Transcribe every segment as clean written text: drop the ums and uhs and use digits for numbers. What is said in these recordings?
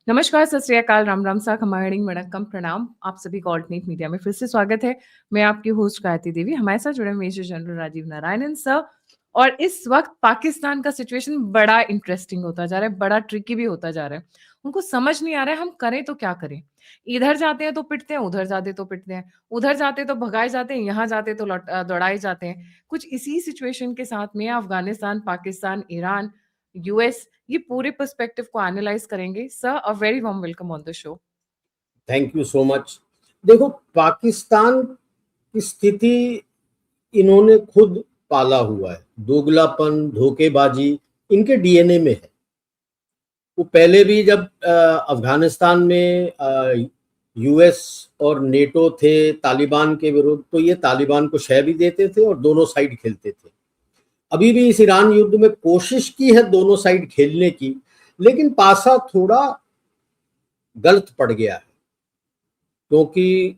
नमस्कार, सत श्री अकाल, राम राम सा, खमाहणी वणक्कम, प्रणाम। आप सभी का ऑल्टरनेट मीडिया में फिर से स्वागत है। मैं आपकी होस्ट गायत्री देवी। हमारे साथ जुड़े major general Rajeev Narayanan sir. और इस वक्त पाकिस्तान का सिचुएशन बड़ा इंटरेस्टिंग होता जा रहा है, बड़ा ट्रिकी भी होता जा रहा है। उनको समझ नहीं आ रहा है हम करें तो क्या करें। इधर जाते हैं तो पिटते हैं, उधर जाते तो पिटते हैं, उधर जाते तो भगाए जाते हैं, यहाँ जाते तो दौड़ाए जाते हैं। कुछ इसी सिचुएशन के साथ में अफगानिस्तान, पाकिस्तान, ईरान, यूएस, ये पूरे पर्सपेक्टिव को एनालाइज करेंगे। Sir, a very warm welcome on the show. Thank you so much. देखो, पाकिस्तान की स्थिति इन्होंने खुद पाला हुआ है। दोगलापन, धोखेबाजी इनके डीएनए में है। वो पहले भी जब अफगानिस्तान में यूएस और नेटो थे तालिबान के विरुद्ध, तो ये तालिबान को शह भी देते थे और दोनों साइड खेलते थे। अभी भी इस ईरान युद्ध में कोशिश की है दोनों साइड खेलने की, लेकिन पासा थोड़ा गलत पड़ गया है, क्योंकि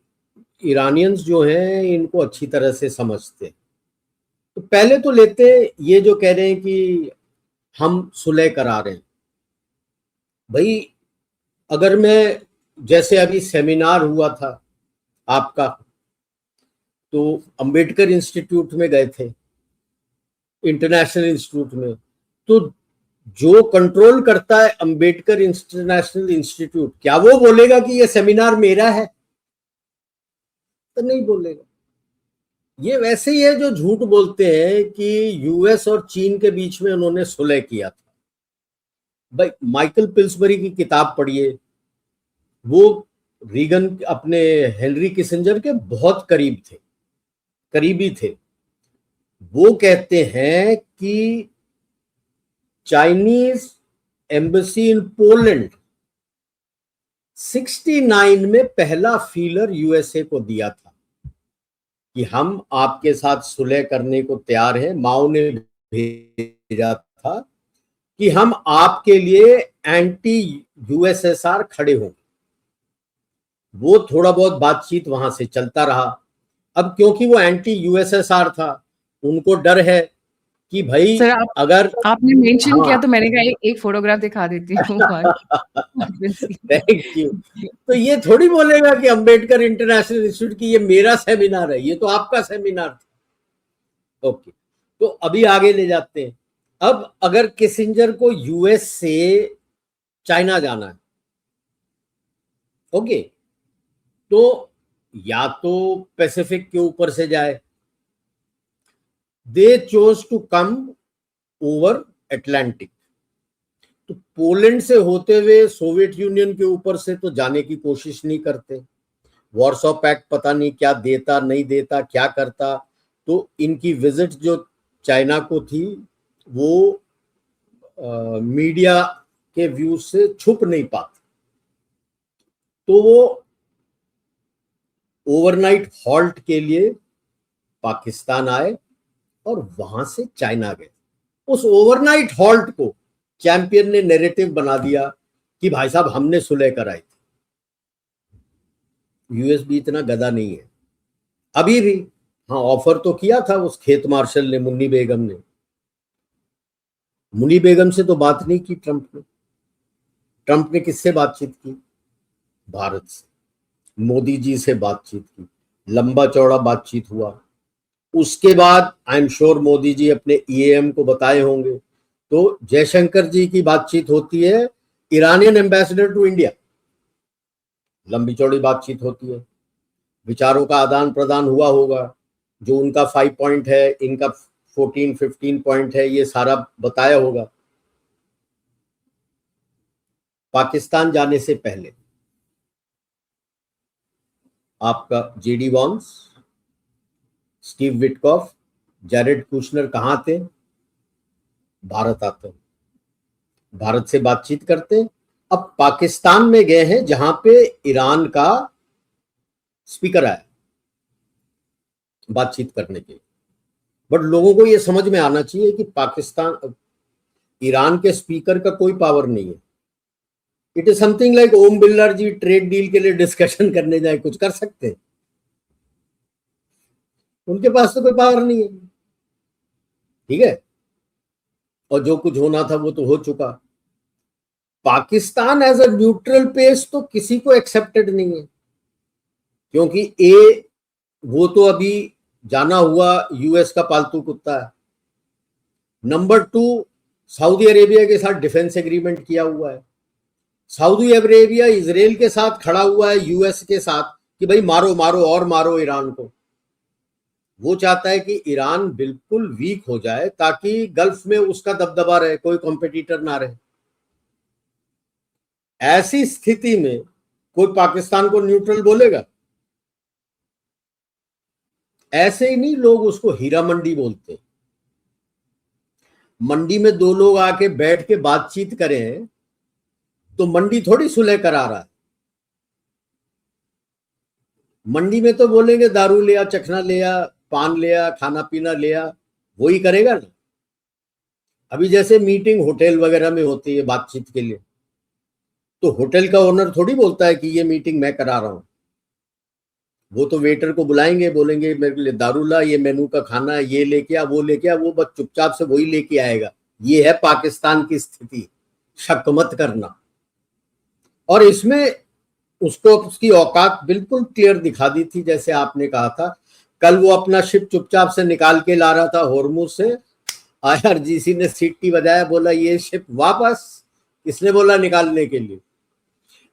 ईरानियंस जो हैं इनको अच्छी तरह से समझते हैं। तो पहले तो लेते ये जो कह रहे हैं कि हम सुलह करा रहे हैं। भाई, अगर मैं, जैसे अभी सेमिनार हुआ था आपका, तो अंबेडकर इंस्टीट्यूट में गए थे, इंटरनेशनल इंस्टीट्यूट में, तो जो कंट्रोल करता है अंबेडकर इंटरनेशनल इंस्टीट्यूट, क्या वो बोलेगा कि ये सेमिनार मेरा है? तो नहीं बोलेगा। ये वैसे ही है जो झूठ बोलते हैं कि यूएस और चीन के बीच में उन्होंने सुलह किया था। भाई, माइकल पिल्सबरी की किताब पढ़िए। वो रीगन, अपने हेनरी किसिंजर के बहुत करीबी थे। वो कहते हैं कि चाइनीज एम्बेसी इन पोलैंड 69 में पहला फीलर यूएसए को दिया था कि हम आपके साथ सुलह करने को तैयार हैं। माओ ने भेजा था कि हम आपके लिए एंटी यूएसएसआर खड़े हों। वो थोड़ा बहुत बातचीत वहां से चलता रहा। अब क्योंकि वो एंटी यूएसएसआर था, उनको डर है कि भाई सर, अगर आपने मेंशन किया हाँ तो मैंने कहा एक फोटोग्राफ दिखा देती हूँ। Thank you. तो ये थोड़ी बोलेगा कि अंबेडकर इंटरनेशनल इंस्टीट्यूट की ये मेरा सेमिनार है, ये तो आपका सेमिनार था। ओके, तो अभी आगे ले जाते हैं। अब अगर किसिंजर को यूएस से चाइना जाना है, ओके, तो या तो पैसिफिक के ऊपर से जाए। They chose to come over Atlantic. तो पोलैंड से होते हुए सोवियत यूनियन के ऊपर से तो जाने की कोशिश नहीं करते। वॉर्सो पैक्ट पता नहीं क्या देता नहीं देता, क्या करता। तो इनकी विजिट जो चाइना को थी, वो मीडिया के व्यू से छुप नहीं पाती। तो वो ओवरनाइट हॉल्ट के लिए पाकिस्तान आए और वहां से चाइना गए। उस ओवरनाइट हॉल्ट को चैंपियन ने नैरेटिव बना दिया कि भाई साहब हमने सुलह कराई थी। यूएस भी इतना गधा नहीं है अभी भी। हाँ, ऑफर तो किया था उस खेत मार्शल ने, मुन्नी बेगम ने। मुन्नी बेगम से तो बात नहीं की ट्रंप ने। ट्रंप ने किससे बातचीत की? भारत से। मोदी जी से बातचीत की, लंबा चौड़ा बातचीत हुआ। उसके बाद I am sure Modi ji अपने ईएएम को बताए होंगे, तो जयशंकर जी की बातचीत होती है ईरानियन एम्बेसडर टू इंडिया। लंबी चौड़ी बातचीत होती है, विचारों का आदान प्रदान हुआ होगा। जो उनका 5 पॉइंट है, इनका 14-15 पॉइंट है, ये सारा बताया होगा। पाकिस्तान जाने से पहले आपका JD Vance, Steve Witkoff, Jared Kushner कहां थे? भारत आते हैं, भारत से बातचीत करते हैं। अब पाकिस्तान में गए हैं जहां पे ईरान का स्पीकर आया बातचीत करने के लिए। बट लोगों को यह समझ में आना चाहिए कि पाकिस्तान, ईरान के स्पीकर का कोई पावर नहीं है। It is something like Om Birla ji trade deal के लिए डिस्कशन करने जाए, कुछ कर सकते हैं? उनके पास तो कोई पावर नहीं है। ठीक है, और जो कुछ होना था वो तो हो चुका। Pakistan as a neutral pace तो किसी को एक्सेप्टेड नहीं है, क्योंकि वो तो अभी जाना हुआ यूएस का पालतू कुत्ता है। नंबर 2, सऊदी अरेबिया के साथ डिफेंस एग्रीमेंट किया हुआ है। सऊदी अरेबिया इजराइल के साथ खड़ा हुआ है, यूएस के साथ, कि भाई मारो मारो और मारो ईरान को। वो चाहता है कि ईरान बिल्कुल वीक हो जाए ताकि गल्फ में उसका दबदबा रहे, कोई कॉम्पिटिटर ना रहे। ऐसी स्थिति में कोई पाकिस्तान को न्यूट्रल बोलेगा? ऐसे ही नहीं, लोग उसको हीरा मंडी बोलते हैं। मंडी में दो लोग आके बैठ के बातचीत करें तो मंडी थोड़ी सुलह करा रहा है। मंडी में तो बोलेंगे दारू लिया, चखना लिया, पान लिया, खाना पीना लिया, वही करेगा ना। अभी जैसे मीटिंग होटल वगैरह में होती है बातचीत के लिए, तो होटल का ओनर थोड़ी बोलता है कि ये मीटिंग मैं करा रहा हूं। वो तो वेटर को बुलाएंगे, बोलेंगे मेरे लिए दारू ला, ये मेनू का खाना है, ये लेके आ, वो लेके आ, वो बस चुपचाप से वही लेके आएगा। ये है पाकिस्तान की स्थिति, शक मत करना। और इसमें उसको उसकी औकात बिल्कुल क्लियर दिखा दी थी, जैसे आपने कहा था। कल वो अपना शिप चुपचाप से निकाल के ला रहा था होर्मुज से, आईआरजीसी ने सीटी बजाया, बोला ये शिप वापस। किसने बोला निकालने के लिए?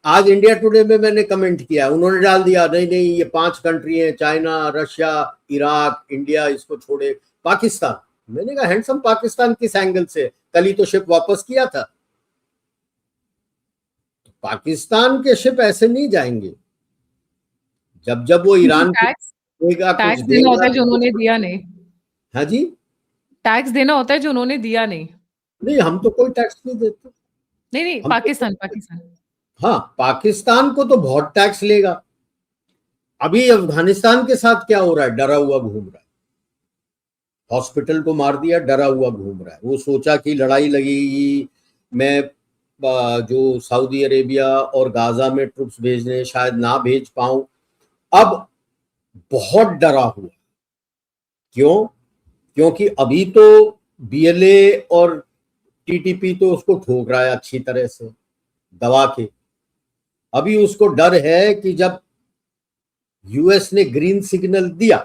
आज इंडिया टुडे में मैंने कमेंट किया, उन्होंने डाल दिया नहीं नहीं ये 5 कंट्री हैं, चाइना, रशिया, इराक, इंडिया, इसको छोड़े पाकिस्तान। मैंने कहा हैंडसम पाकिस्तान किस एंगल से? कल ही तो शिप वापस किया था। तो पाकिस्तान के शिप ऐसे नहीं जाएंगे। जब जब वो ईरान की देगा, कुछ टैक्स देना होता देगा। है जो उन्होंने दिया नहीं। हाँ जी, टैक्स देना होता है जो उन्होंने दिया नहीं। नहीं हम तो कोई टैक्स नहीं देते। नहीं नहीं, हम पाकिस्तान तो, पाकिस्तान। हाँ पाकिस्तान को तो बहुत टैक्स लेगा। अभी अफगानिस्तान के साथ क्या हो रहा है? डरा हुआ घूम रहा है, हॉस्पिटल को मार दिया, डरा हुआ घूम रहा है। वो सोचा कि लड़ाई लगेगी, मैं जो सऊदी अरेबिया और गाजा में ट्रुप्स भेजने शायद ना भेज पाऊं। अब बहुत डरा हुआ। क्यों? क्योंकि अभी तो बीएलए और टीटीपी तो उसको ठोक रहा है अच्छी तरह से दबा के। अभी उसको डर है कि जब यूएस ने ग्रीन सिग्नल दिया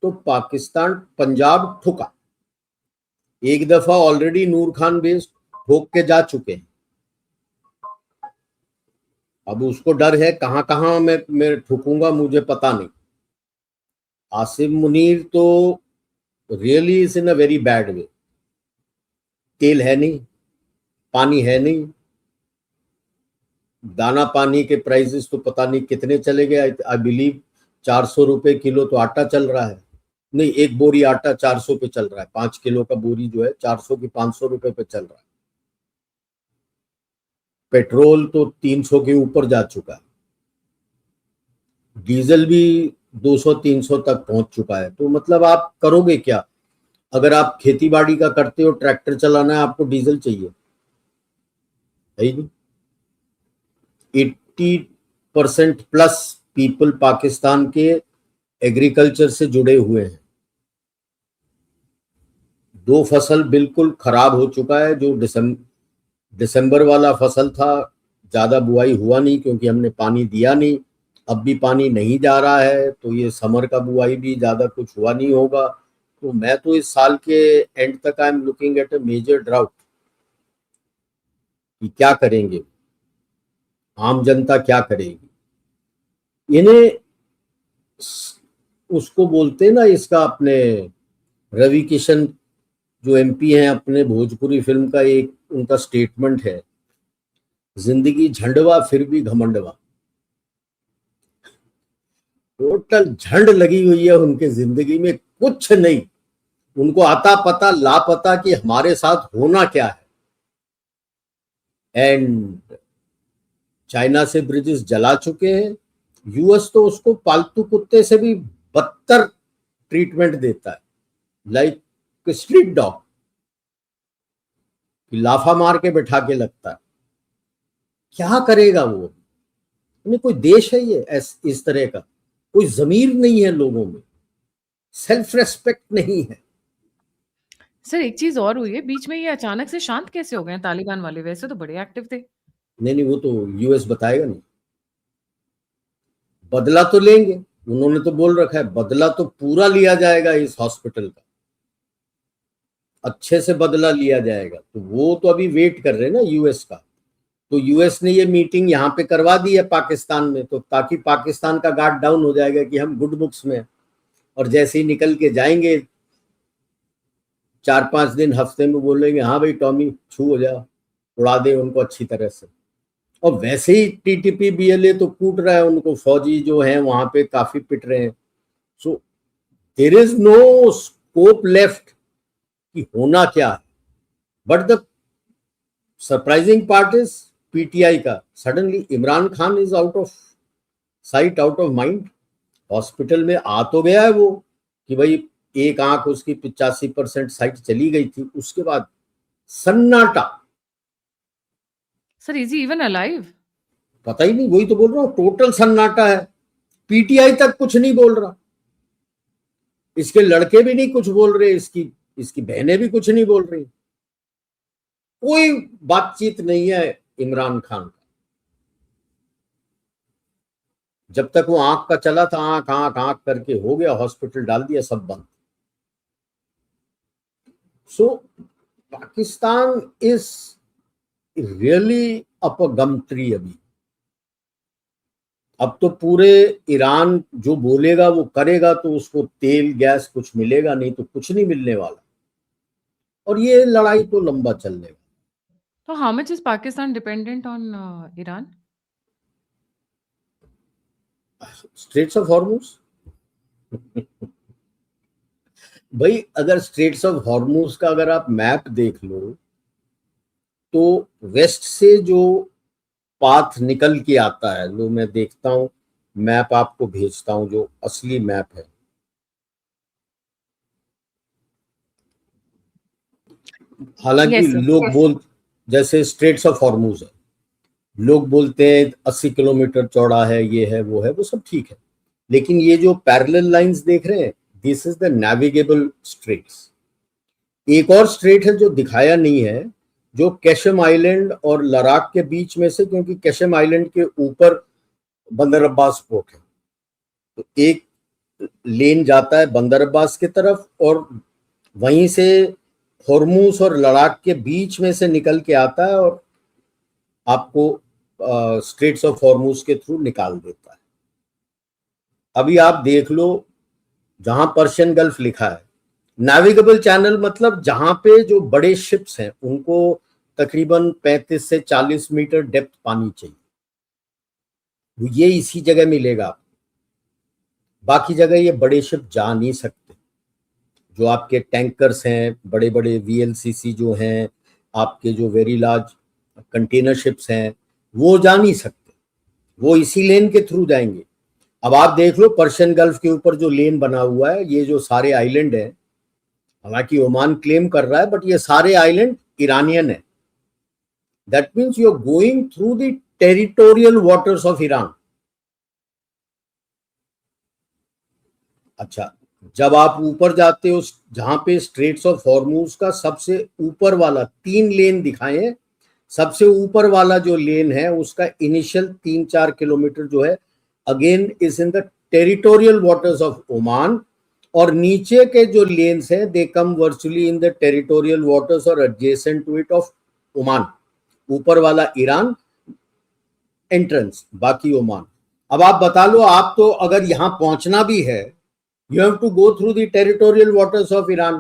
तो पाकिस्तान पंजाब ठुका। एक दफा ऑलरेडी नूर खान बेस ठोक के जा चुके हैं। अब उसको डर है कहां कहां मैं ठुकूंगा मुझे पता नहीं। आसिम मुनीर तो really is in a very bad way. तेल है नहीं, पानी है नहीं, दाना पानी के प्राइसेस तो पता नहीं कितने चले गए। आई बिलीव 400 रुपए किलो तो आटा चल रहा है। नहीं, एक बोरी आटा 400 पे चल रहा है। 5 किलो का बोरी जो है 400 की 500 रुपए पे चल रहा है। पेट्रोल तो 300 के ऊपर जा चुका है। डीजल भी 200-300 तक पहुंच चुका है। तो मतलब आप करोगे क्या? अगर आप खेती बाड़ी का करते हो, ट्रैक्टर चलाना है, आपको डीजल चाहिए है नहीं। 80% प्लस पीपल पाकिस्तान के एग्रीकल्चर से जुड़े हुए हैं। 2 फसल बिल्कुल खराब हो चुका है। जो दिसंबर वाला फसल था, ज्यादा बुआई हुआ नहीं क्योंकि हमने पानी दिया नहीं। अब भी पानी नहीं जा रहा है, तो ये समर का बुआई भी ज्यादा कुछ हुआ नहीं होगा। तो मैं तो इस साल के एंड तक I am looking at a major drought कि क्या करेंगे, आम जनता क्या करेगी। इन्हें उसको बोलते हैं ना, इसका अपने रवि किशन जो एमपी हैं, अपने भोजपुरी फिल्म का एक उनका स्टेटमेंट है, जिंदगी झंडवा फिर भी घमंडवा। टोटल झंड लगी हुई है उनके जिंदगी में, कुछ नहीं उनको आता पता लापता कि हमारे साथ होना क्या है। एंड चाइना से ब्रिजेस जला चुके हैं। यूएस तो उसको पालतू कुत्ते से भी बदतर ट्रीटमेंट देता है, लाइक स्ट्रीट डॉग, लाफा मार के बैठा के लगता है। क्या करेगा वो? नहीं कोई देश है ये इस तरह का? कोई जमीर नहीं है लोगों में, सेल्फ रेस्पेक्ट नहीं है। सर एक चीज और हुई है, बीच में ये अचानक से शांत कैसे हो गए हैं तालिबान वाले? वैसे तो बड़े एक्टिव थे। नहीं वो तो यूएस बताएगा नहीं। बदला तो लेंगे, उन्होंने तो बोल रखा है बदला तो पूरा लिया जाएगा इस हॉस्पिटल का, अच्छे से बदला लिया जाएगा। तो वो तो अभी वेट कर रहे हैं ना यूएस का। तो यूएस ने ये मीटिंग यहाँ पे करवा दी है पाकिस्तान में, तो ताकि पाकिस्तान का गार्ड डाउन हो जाएगा कि हम गुड बुक्स में हैं। और जैसे ही निकल के जाएंगे 4-5 दिन हफ्ते में बोलेंगे हाँ भाई टॉमी छू हो जा, उड़ा दे उनको अच्छी तरह से। और वैसे ही टीटीपी बीएलए तो कूट रहा है उनको, फौजी जो है वहां पे काफी पिट रहे हैं। So there is no scope left कि होना क्या है। But the surprising part is PTI का, suddenly Imran Khan is out of sight out of mind. Hospital में आ तो गया है वो कि भाई एक आंख उसकी 85% साइट चली गई थी, उसके बाद सन्नाटा। Sir is he even alive? पता ही नहीं, वही तो बोल रहा हूं, टोटल सन्नाटा है। पीटीआई तक कुछ नहीं बोल रहा, इसके लड़के भी नहीं कुछ बोल रहे, इसकी इसकी बहनें भी कुछ नहीं बोल रही, कोई बातचीत नहीं है इमरान खान का। जब तक वो आंख का चला था, आंख आंख आंख करके हो गया, हॉस्पिटल डाल दिया, सब बंद। So Pakistan is really up a gum tree अभी। अब तो पूरे ईरान जो बोलेगा वो करेगा, तो उसको तेल गैस कुछ मिलेगा, नहीं तो कुछ नहीं मिलने वाला। और ये लड़ाई तो लंबा चलेगा। तो how much is Pakistan dependent on Iran? Straits of Hormuz भाई, अगर स्ट्रेट्स ऑफ हॉर्मुज का अगर आप मैप देख लो, तो वेस्ट से जो पाथ निकल के आता है, जो मैं देखता हूं, मैप आपको भेजता हूं जो असली मैप है। हालांकि यस सर। लोग बोल, जैसे स्ट्रेट्स ऑफ हॉर्मुज है, लोग बोलते हैं 80 किलोमीटर चौड़ा है, ये है वो है, वो सब ठीक है। लेकिन ये जो पैरेलल लाइंस देख रहे हैं, this is the navigable straits. एक और स्ट्रेट है जो दिखाया नहीं है, जो कैशम आइलैंड और लद्दाख के बीच में से, क्योंकि कैशम आइलैंड के ऊपर बंदर अब्बास पोर्ट है, तो एक लेन जाता है बंदर अब्बास की तरफ, और वहीं से हॉर्मुज और लद्दाख के बीच में से निकल के आता है और आपको स्ट्रेट्स ऑफ हॉर्मुज के थ्रू निकाल देता है। अभी आप देख लो, जहां पर्शियन गल्फ लिखा है, नेविगेबल चैनल मतलब जहां पे जो बड़े शिप्स हैं उनको तकरीबन 35 से 40 मीटर डेप्थ पानी चाहिए, ये इसी जगह मिलेगा आपको। बाकी जगह ये बड़े शिप जा नहीं सकते। जो आपके टैंकर्स हैं, बड़े बड़े वीएलसीसी जो हैं, आपके जो वेरी लार्ज कंटेनर शिप्स हैं, वो जा नहीं सकते, वो इसी लेन के थ्रू जाएंगे। अब आप देख लो पर्शियन गल्फ के ऊपर जो लेन बना हुआ है, ये जो सारे आइलैंड है, हालांकि ओमान क्लेम कर रहा है, बट ये सारे आइलैंड ईरानियन है। That means you are going through the territorial waters of Iran. अच्छा, जब आप ऊपर जाते हो, जहां पे स्ट्रेट्स ऑफ हॉर्मुज का सबसे ऊपर वाला 3 लेन दिखाए, सबसे ऊपर वाला जो लेन है उसका इनिशियल 3-4 किलोमीटर जो है, again is in the territorial waters of Oman, और नीचे के जो लेन्स हैं they come virtually in the territorial waters और adjacent to it of Oman. ऊपर वाला ईरान एंट्रेंस, बाकी ओमान। अब आप बता लो, आप तो अगर यहां पहुंचना भी है, you have to go through the territorial waters of Iran.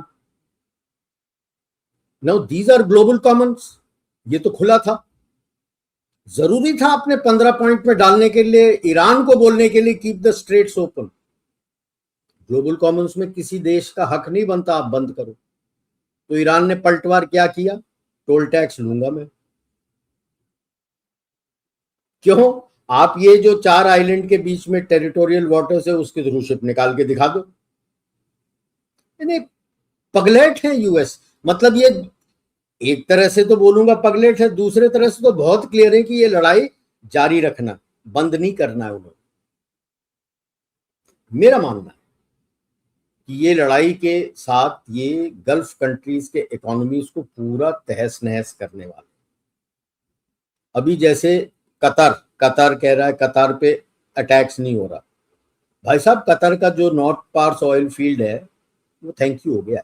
Now these are global commons. ये तो खुला था, जरूरी था अपने 15 पॉइंट में डालने के लिए, ईरान को बोलने के लिए keep the straits open. Global commons में किसी देश का हक नहीं बनता आप बंद करो। तो ईरान ने पलटवार क्या किया, टोल टैक्स लूंगा मैं। क्यों? आप ये जो 4 आइलैंड के बीच में टेरिटोरियल वाटर्स है उसके थ्रू शिप निकाल के दिखा दो। पगलेट है यूएस, मतलब ये एक तरह से तो बोलूंगा पगलेट है, दूसरे तरह से तो बहुत क्लियर है कि ये लड़ाई जारी रखना, बंद नहीं करना है उन्होंने। मेरा मानना है कि ये लड़ाई के साथ ये गल्फ कंट्रीज के इकोनॉमीज को पूरा तहस नहस करने वाले। अभी जैसे कतर कतर कह रहा है कतर पे अटैक्स नहीं हो रहा। भाई साहब, कतर का जो नॉर्थ पार्स ऑयल फील्ड है वो थैंक यू हो गया।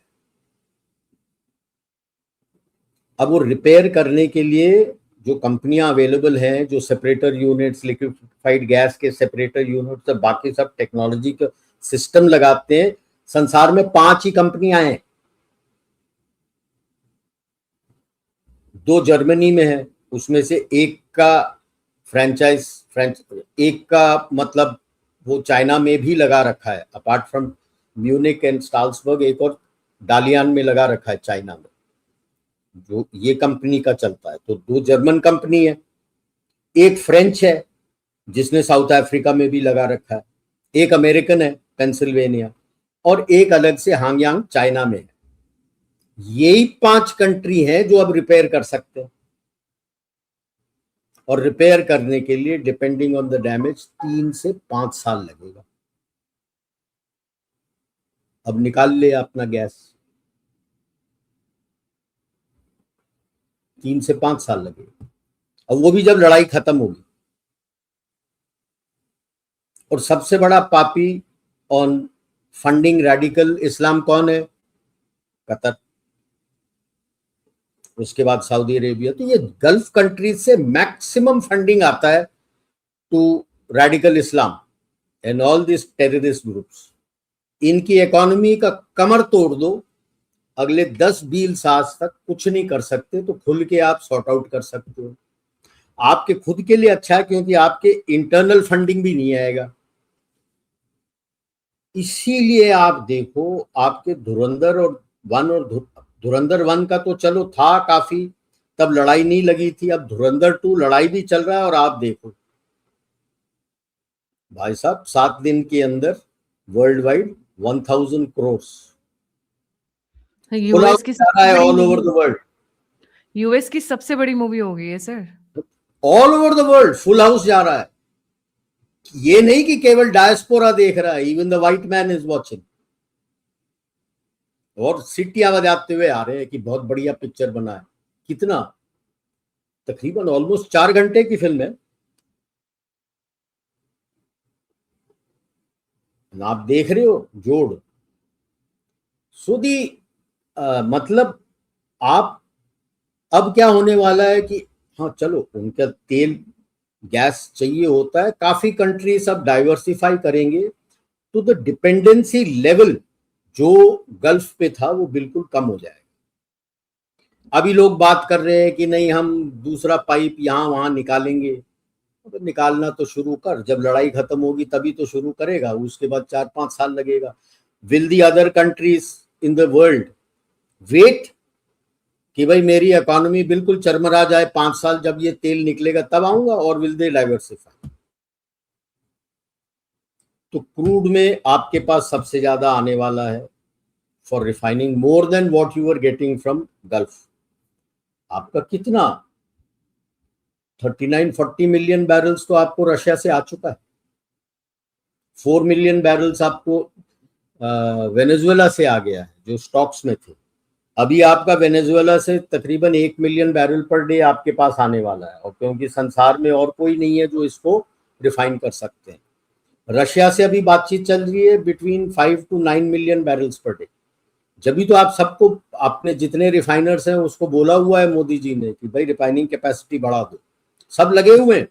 अब वो रिपेयर करने के लिए जो कंपनियां अवेलेबल हैं, जो सेपरेटर यूनिट्स, लिक्विफाइड गैस के सेपरेटर यूनिट्स, बाकी सब टेक्नोलॉजी का सिस्टम लगाते हैं, संसार में 5 ही कंपनियां हैं। 2 जर्मनी में है, उसमें से एक का एक का मतलब वो चाइना में भी लगा रखा है, अपार्ट फ्रॉम म्यूनिक एंड स्टाल्सबर्ग, एक और डालियन में लगा रखा है चाइना में, जो ये कंपनी का चलता है। तो 2 जर्मन कंपनी है, एक फ्रेंच है जिसने साउथ अफ्रीका में भी लगा रखा है, एक अमेरिकन है पेंसिल्वेनिया, और एक अलग से हांगयांग चाइना में है। यही 5 कंट्री हैं जो अब रिपेयर कर सकते हैं, और रिपेयर करने के लिए डिपेंडिंग ऑन द डैमेज 3 से 5 साल लगेगा। अब निकाल ले अपना गैस, 3 से 5 साल लगेगा, और वो भी जब लड़ाई खत्म होगी। और सबसे बड़ा पापी ऑन फंडिंग रेडिकल इस्लाम कौन है? कतर, उसके बाद सऊदी अरेबिया। तो ये गल्फ कंट्रीज से मैक्सिमम फंडिंग आता है to radical Islam and all this terrorist groups. इनकी इकोनॉमी का कमर तोड़ दो, अगले 10-20 साल तक कुछ नहीं कर सकते, तो खुल के आप सॉर्ट आउट कर सकते हो। आपके खुद के लिए अच्छा है, क्योंकि आपके इंटरनल फंडिंग भी नहीं आएगा। इसीलिए आप देखो, आपके धुरंधर और धुरंधर 1 का तो चलो था काफी, तब लड़ाई नहीं लगी थी। अब धुरंधर 2 लड़ाई भी चल रहा है, और आप देखो भाई साहब, 7 दिन के अंदर वर्ल्ड वाइड 1000 करोड़ यूएस की जा रहा है all over the world. US की सबसे बड़ी मूवी हो गई है sir, all over the world full house जा रहा है। ये नहीं कि केवल डायस्पोरा देख रहा है, even the white man is watching, और सीटियां बजाते हुए आ रहे हैं कि बहुत बढ़िया पिक्चर बना है। कितना? तकरीबन ऑलमोस्ट 4 घंटे की फिल्म है, आप देख रहे हो जोड़। सुधी मतलब आप, अब क्या होने वाला है कि हाँ चलो, उनका तेल गैस चाहिए होता है, काफी कंट्रीज अब डाइवर्सिफाई करेंगे, तो द डिपेंडेंसी लेवल जो गल्फ पे था वो बिल्कुल कम हो जाएगा। अभी लोग बात कर रहे हैं कि नहीं, हम दूसरा पाइप यहां वहां निकालेंगे। तो निकालना तो शुरू कर, जब लड़ाई खत्म होगी तभी तो शुरू करेगा, उसके बाद 4-5 साल लगेगा। Will the other countries in the world wait कि भाई मेरी इकोनॉमी बिल्कुल चरमरा जाए 5 साल, जब ये तेल निकलेगा तब आऊंगा, और विल दे डाइवर्सिफाई? तो क्रूड में आपके पास सबसे ज्यादा आने वाला है for refining, more than what you are getting from gulf. आपका कितना 39-40 मिलियन बैरल्स तो आपको रशिया से आ चुका है। 4 मिलियन बैरल्स आपको वेनेजुएला से आ गया है, जो स्टॉक्स में थे। अभी आपका वेनेजुएला से तकरीबन 1 मिलियन बैरल पर डे आपके पास आने वाला है, और क्योंकि संसार में और कोई नहीं है जो इसको रिफाइन कर सकते हैं। रशिया से अभी बातचीत चल रही है between 5 to 9 million barrels per day. जब भी तो आप सबको, अपने जितने रिफाइनर्स हैं उसको बोला हुआ है मोदी जी ने कि भाई रिफाइनिंग कैपेसिटी बढ़ा दो। सब लगे हुए हैं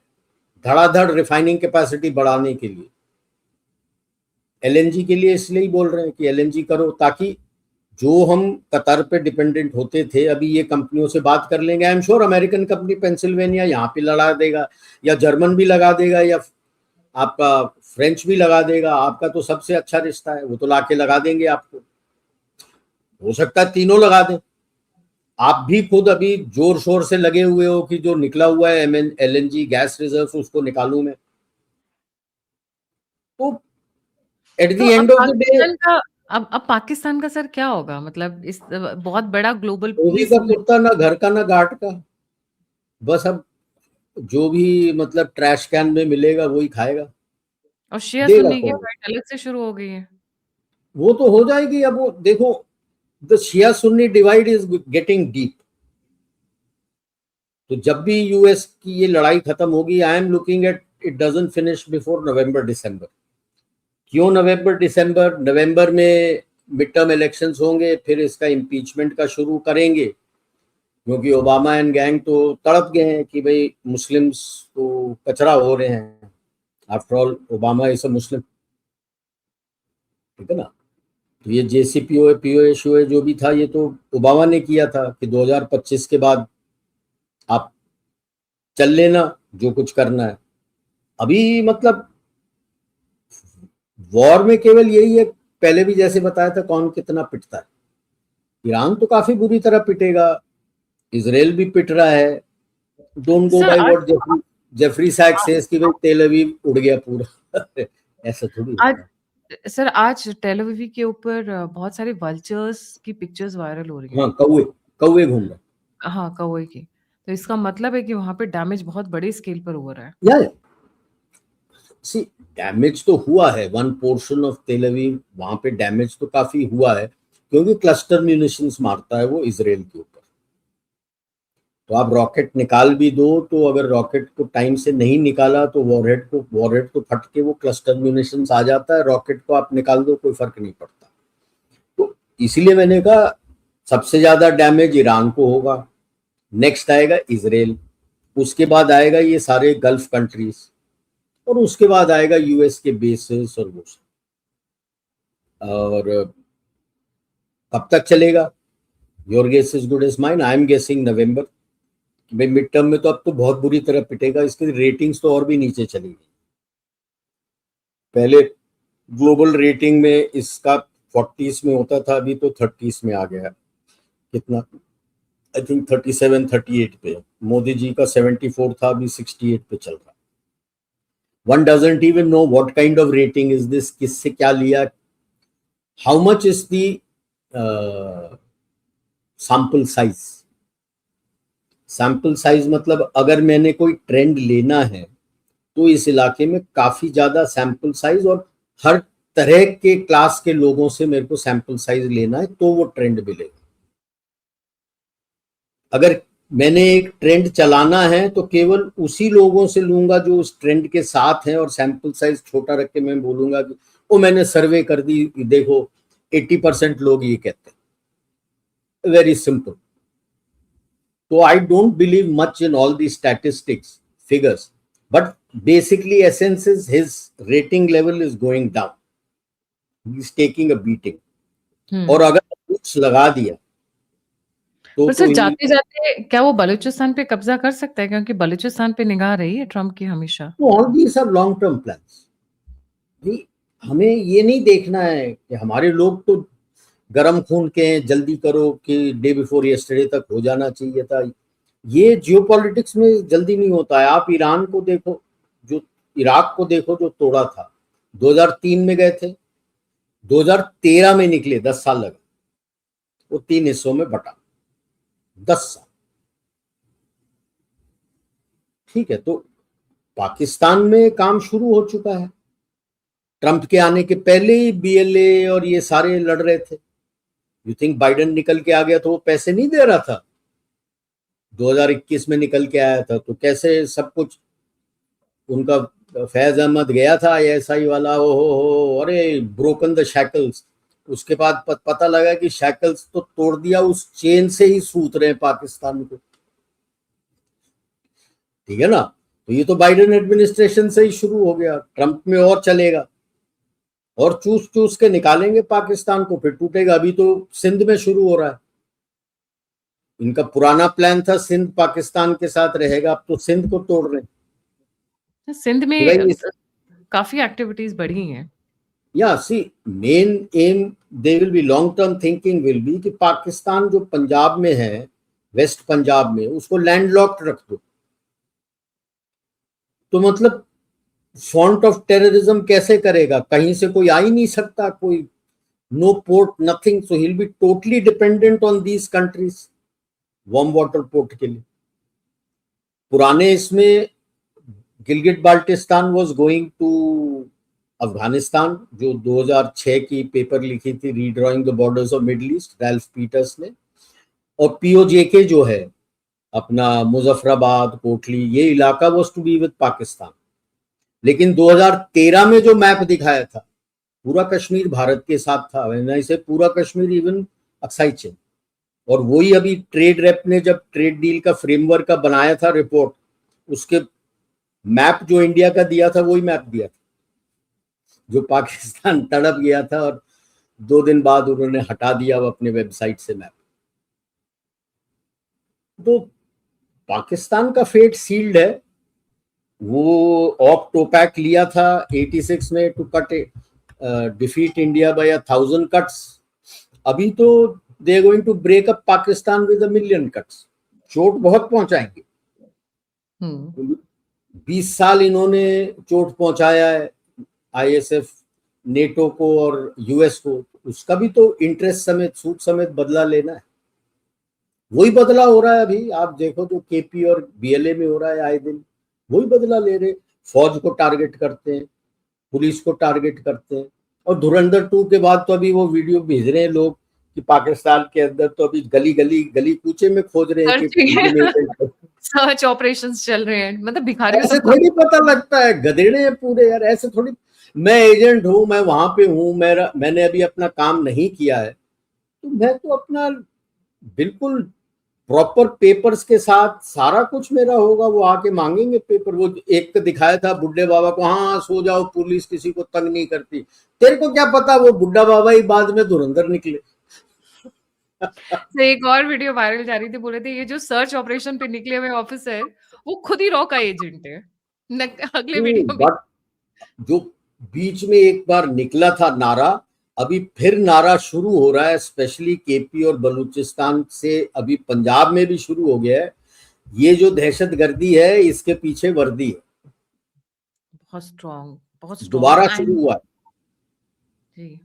धड़ाधड़ रिफाइनिंग कैपेसिटी बढ़ाने के लिए। एलएनजी के लिए इसलिए ही बोल रहे हैं कि एलएनजी करो, ताकि जो हम कतर पे डिपेंडेंट होते थे, अभी ये कंपनियों से बात कर लेंगे। I am sure American company Pennsylvania यहाँ पे लगा देगा, या जर्मन भी लगा देगा, या आपका फ्रेंच भी लगा देगा। आपका तो सबसे अच्छा रिश्ता है, वो तो लाके लगा देंगे आपको। हो सकता है तीनों लगा दें। आप भी खुद अभी जोर शोर से लगे हुए हो कि जो निकला हुआ है एलएनजी गैस रिजर्व उसको निकालूं मैं। तो एट द तो अब end of the day, Pakistan का अब पाकिस्तान का सर क्या होगा? मतलब इस बहुत बड़ा ग्लोबल चोरी पीस का कुत्ता ना घर का ना घाट का। बस अब जो भी मतलब ट्रैश कैन में मिलेगा वही खाएगा, और शेयर देगा सुन्नी की कौन? फाइट अलग से शुरू हो गई है। वो तो हो जाएगी। अब वो देखो, the Shia Sunni divide is getting deep. तो जब भी यूएस की ये लड़ाई खत्म होगी, I am looking at it doesn't finish before November December. क्यों नवंबर दिसंबर? नवंबर में मिड टर्म इलेक्शंस होंगे, फिर इसका इम्पीचमेंट का शुरू करेंगे, क्योंकि ओबामा एंड गैंग तो तड़प गए हैं कि भाई मुस्लिम्स तो कचरा हो रहे हैं। After all Obama is a Muslim, ठीक है ना। तो ये जेसीपीओए पीओए जो भी था, ये तो ओबामा ने किया था कि 2025 के बाद आप चल लेना जो कुछ करना है। अभी मतलब वॉर में केवल यही है, पहले भी जैसे बताया था, कौन कितना पिटता है। ईरान तो काफी बुरी तरह पिटेगा, इजराइल भी पिट रहा है। डोंट गो सर बाय आज व्हाट जेफरी सैक्स सेज कि भाई तेल अवीव उड़ गया पूरा। ऐसा थोड़ी आज होता है। सर आज टेल अवीव के ऊपर बहुत सारे वल्चर्स की पिक्चर्स वायरल हो रही हैं। हाँ, कौवे कौवे घूम रहे हाँ, कौवे की। तो इसका मतलब है कि वहाँ पे डैमेज बहुत बड़ी स्केल पर हो रहा है। या सी डैमेज तो हुआ है, वन पोर्शन ऑफ तेल अवीव, वहां पे डैमेज तो काफी हुआ है, क्योंकि क्लस्टर म्यूनिशंस मारता है वो इजराइल के ऊपर। तो आप रॉकेट निकाल भी दो, तो अगर रॉकेट को टाइम से नहीं निकाला तो वॉरहेड तो फट के वो क्लस्टर म्यूनिशंस आ जाता है। रॉकेट को आप निकाल दो, कोई फर्क नहीं पड़ता। तो इसीलिए मैंने कहा सबसे ज्यादा डैमेज ईरान को होगा, नेक्स्ट आएगा इजराइल, उसके बाद आएगा ये सारे गल्फ कंट्रीज, और उसके बाद आएगा यूएस के बेसिस और वो सब। और कब तक चलेगा? Your guess is good as mine. I am guessing November. भाई मिड टर्म में तो अब तो बहुत बुरी तरह पिटेगा, इसकी रेटिंग्स तो और भी नीचे चली गई। पहले ग्लोबल रेटिंग में इसका 40s में होता था, अभी तो 30s में आ गया। कितना? आई थिंक 37-38 पे। मोदी जी का 74 था, अभी 68 पे चल रहा। One doesn't even know what kind of rating is this, किससे क्या लिया, how much is the sample size. Sample size मतलब अगर मैंने कोई ट्रेंड लेना है तो इस इलाके में काफी ज्यादा सैंपल साइज, और हर तरह के क्लास के लोगों से मेरे को सैंपल साइज लेना है, तो वो ट्रेंड मिलेगा। अगर मैंने एक ट्रेंड चलाना है तो केवल उसी लोगों से लूंगा जो उस ट्रेंड के साथ हैं, और सैंपल साइज छोटा रख के मैं बोलूंगा कि वो मैंने सर्वे कर दी, देखो 80% लोग ये कहते हैं। Very simple. तो I don't believe much in all the statistics figures, but basically essence is his rating level is going down, he is taking a beating. और अगर कुछ लगा दिया पर तो सर जाते-जाते क्या वो बलूचिस्तान पे कब्जा कर सकता है? क्योंकि बलूचिस्तान पे निगाह रही है ट्रम्प की हमेशा। All these are long term plans. हमें ये नहीं देखना है कि हमारे लोग तो गरम खून के हैं, जल्दी करो कि डे बिफोर यस्टरडे तक हो जाना चाहिए था। ये जियोपॉलिटिक्स में जल्दी नहीं होता है। आप ईरान को देखो, जो इराक को देखो, जो तोड़ा था 2003 में गए थे, 2013 में निकले, 10 साल लगा, वो 3 हिस्सों में बटा, 10 साल। ठीक है, तो पाकिस्तान में काम शुरू हो चुका है। ट्रंप के आने के पहले ही बीएलए और ये सारे लड़ रहे थे। यू थिंक बाइडेन निकल के आ गया तो वो पैसे नहीं दे रहा था? 2021 में निकल के आया था तो कैसे सब कुछ उनका। फैज अहमद गया था आईएसआई वाला, ओ हो, अरे ब्रोकन द शैकल्स। उसके बाद पता लगा कि शैकल्स तो तोड़ दिया, उस चेन से ही सूत रहे हैं पाकिस्तान को। ठीक है ना। तो ये तो बाइडेन एडमिनिस्ट्रेशन से ही शुरू हो गया, ट्रंप में और चलेगा, और चूस चूस के निकालेंगे पाकिस्तान को, फिर टूटेगा। अभी तो सिंध में शुरू हो रहा है। इनका पुराना प्लान था सिंध पाकिस्तान के साथ रहेगा, अब तो सिंध को तोड़ रहे हैं। सिंध कि भाई में काफ़ी एक्टिविटीज़ बढ़ी हैं। या see main aim they will be long term thinking will be कि पाकिस्तान जो पंजाब में है, वेस्ट पंजाब में, उसको लैंडलॉक्ड रख दो। तो मतलब फ्रंट ऑफ टेररिज्म कैसे करेगा? कहीं से कोई आ ही नहीं सकता, कोई no port, nothing. So he will be totally dependent on these countries warm water port के लिए। पुराने इसमें Gilgit Baltistan was going to Afghanistan, जो 2006 की पेपर लिखी थी redrawing the borders of Middle East, Ralph Peters ने, और पीओजेके जो है अपना मुजफ्फराबाद, कोटली, ये इलाका was to be with Pakistan. लेकिन 2013 में जो मैप दिखाया था, पूरा कश्मीर भारत के साथ था, वैसे से पूरा कश्मीर इवन अक्साई चीन। और वही अभी ट्रेड रेप ने जब ट्रेड डील का फ्रेमवर्क का बनाया था रिपोर्ट, उसके मैप जो इंडिया का दिया था वही मैप दिया था, जो पाकिस्तान तड़प गया था और 2 दिन बाद उन्होंने हटा दिया अपने वेबसाइट से मैप। तो पाकिस्तान का फेट सील्ड है। वो ऑफ टोपैक लिया था 86 में to cut defeat India by 1000 cuts. अभी तो they are going to break up Pakistan with 1 million cuts. चोट बहुत पहुंचाएंगे। 20 साल इन्होंने चोट पहुंचाया है आईएसएफ, नेटो को और यूएस को, उसका भी तो इंटरेस्ट समेत, सूद समेत बदला लेना है। वही बदला हो रहा है अभी। आप देखो जो केपी और बीएलए में हो रहा है, आए दिन वही बदला ले रहे। फौज को टारगेट करते हैं, पुलिस को टारगेट करते हैं। और धुरंधर 2 के बाद तो अभी वो वीडियो भेज रहे हैं लोग कि पाकिस्तान के अंदर तो अभी गली कूचे में खोज रहे हैं कि सर्च ऑपरेशंस चल रहे हैं। मतलब भिखारियों ऐसे थोड़ी पता लगता है, गधेड़े हैं पूरे यार, ऐसे थोड़ी। मैं एजेंट हूं, मैं वहां पे हूं, मैंने अभी अपना काम नहीं किया है, तो मैं तो अपना बिल्कुल प्रॉपर पेपर्स के साथ सारा कुछ मेरा होगा। वो आके मांगेंगे पेपर। वो एक दिखाया था बुड्ढे बाबा को, हाँ सो जाओ, पुलिस किसी को तंग नहीं करती। तेरे को क्या पता वो बुड्ढा बाबा ही बाद में धुरंधर निकले। तो एक और वीडियो वायरल जा रही थी, बोले थे ये जो सर्च ऑपरेशन पे निकले हुए ऑफिसर वो खुद ही रॉ का एजेंट है। अगले वीडियो में बट जो बीच में एक बार निकला था नारा, अभी फिर नारा शुरू हो रहा है, स्पेशली केपी और बलूचिस्तान से, अभी पंजाब में भी शुरू हो गया है। ये जो दहशतगर्दी है इसके पीछे वर्दी है, बहुत स्ट्रॉन्ग दोबारा शुरू हुआ है। जी।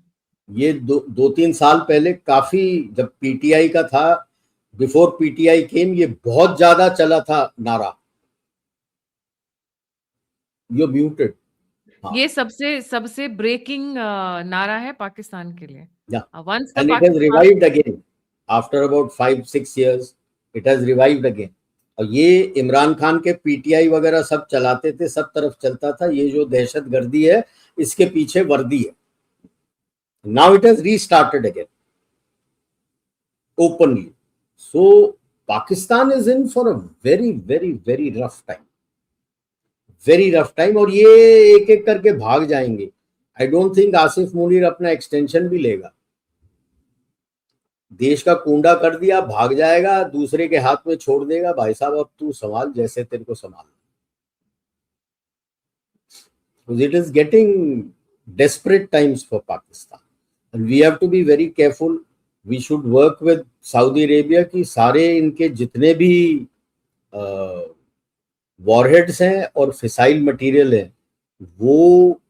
ये 2-3 साल पहले काफी, जब पीटीआई का था, बिफोर पीटीआई केम, ये बहुत ज्यादा चला था नारा। You muted. ये सबसे ब्रेकिंग नारा है पाकिस्तान के लिए। Once and it has revived again after about 5-6 years. It has revived again. और ये इमरान खान के पीटीआई वगैरह सब चलाते थे, सब तरफ चलता था। ये जो दहशतगर्दी है इसके पीछे वर्दी है। Now it has restarted again openly. So Pakistan is in for a very rough time. Very rough time. और ये एक एक करके भाग जाएंगे। I don't think Asif Munir अपना एक्सटेंशन भी लेगा। देश का कूंडा कर दिया, भाग जाएगा, दूसरे के हाथ में छोड़ देगा, भाई साहब अब तू संभाल जैसे तेरे को संभाल। It is getting desperate times for Pakistan and we have to be very careful. We should work with Saudi Arabia कि सारे इनके जितने भी वॉरहेड्स हैं और फिसाइल मटेरियल है, वो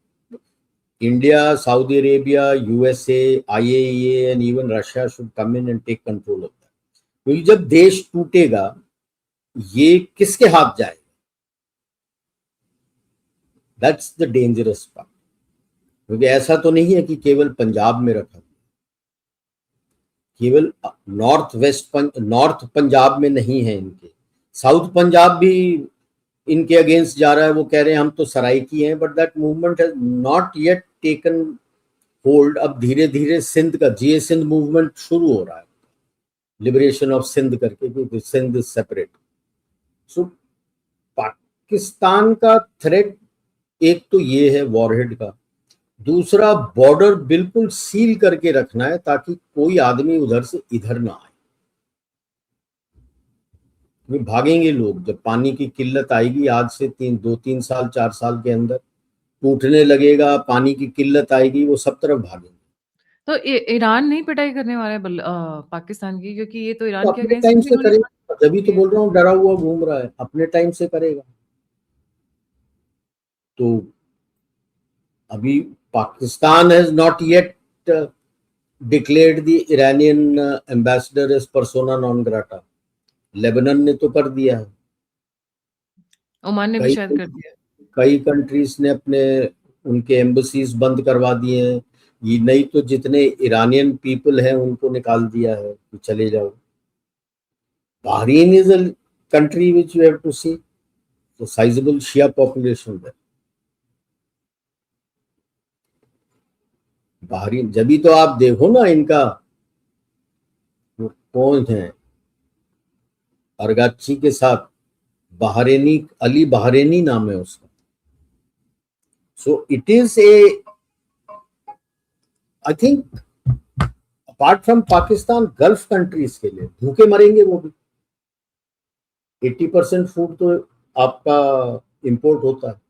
India, Saudi Arabia, USA, IAEA and even Russia should come in and take control of that. क्योंकि जब देश टूटेगा ये किसके हाथ जाएगा? That's the dangerous part. क्योंकि ऐसा तो नहीं है कि केवल पंजाब में रखा, केवल नॉर्थ पंजाब में नहीं है इनके, साउथ पंजाब भी इनके अगेंस्ट जा रहा है। वो कह रहे हैं हम तो सराइकी हैं, but that movement has not yet taken hold. अब धीरे धीरे सिंध का जीए सिंध मूवमेंट शुरू हो रहा है, लिबरेशन ऑफ सिंध करके, क्योंकि सिंध इज सेपरेट। सो पाकिस्तान का थ्रेट एक तो ये है वॉरहेड का, दूसरा बॉर्डर बिल्कुल सील करके रखना है ताकि कोई आदमी उधर से इधर ना आए। भागेंगे लोग जब पानी की किल्लत आएगी। आज से 2-3 साल 4 साल के अंदर टूटने लगेगा, पानी की किल्लत आएगी, वो सब तरफ भागेंगे। तो ईरान नहीं पिटाई करने वाला है पाकिस्तान की? क्योंकि ये तो ईरान तो के अपने अगेंस्ट टाइम से करेगा, तभी तो बोल रहा हूँ डरा हुआ घूम रहा है, अपने टाइम से करेगा। तो अभी Pakistan has not yet declared the Iranian ambassador as persona non grata. Lebanon ने तो कर दिया है, ओमान ने भी शायद कर दिया। कई कंट्रीज ने अपने उनके एम्बसीज बंद करवा दिए हैं, ये नहीं तो जितने ईरानियन पीपल हैं उनको निकाल दिया है कि चले जाओ। Bahrain is a country which you have to see, तो साइजेबल शिया पॉपुलेशन है बहरीन। जब भी तो आप देखो ना, इनका कौन है अरगाची के साथ, बहरेनी, अली बहरेनी नाम है उसका। So it is a, I think apart from Pakistan, gulf countries के लिए भूखे मरेंगे वो भी। 80% फूड तो आपका इंपोर्ट होता है।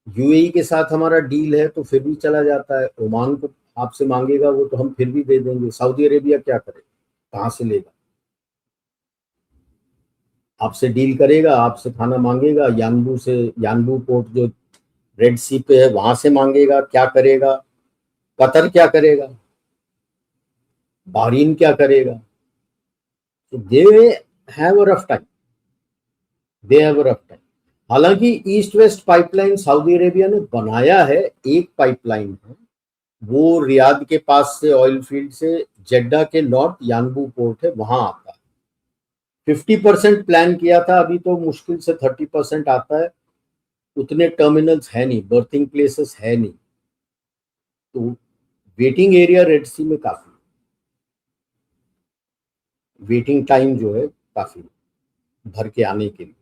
यूएई के साथ हमारा डील है तो फिर भी चला जाता है। ओमान को आपसे मांगेगा वो तो हम फिर भी दे देंगे। सऊदी अरेबिया क्या करे, कहाँ से लेगा? आपसे डील करेगा, आपसे खाना मांगेगा, यानबू से, यानबू पोर्ट जो रेड सी पे है वहां से मांगेगा। क्या करेगा? कतर क्या करेगा? बहरीन क्या करेगा? They have a rough time, they have a rough time. हालांकि East West pipeline Saudi Arabia ने बनाया है, एक पाइपलाइन है वो रियाद के पास से, ऑयल फील्ड से जेड्डा के नॉर्थ यानबू पोर्ट है वहां आता है। 50% प्लान किया था, अभी तो मुश्किल से 30% आता है। उतने टर्मिनल्स है नहीं, बर्थिंग प्लेसेस है नहीं, तो वेटिंग एरिया रेड सी में काफी, वेटिंग टाइम जो है काफी भर के आने के लिए।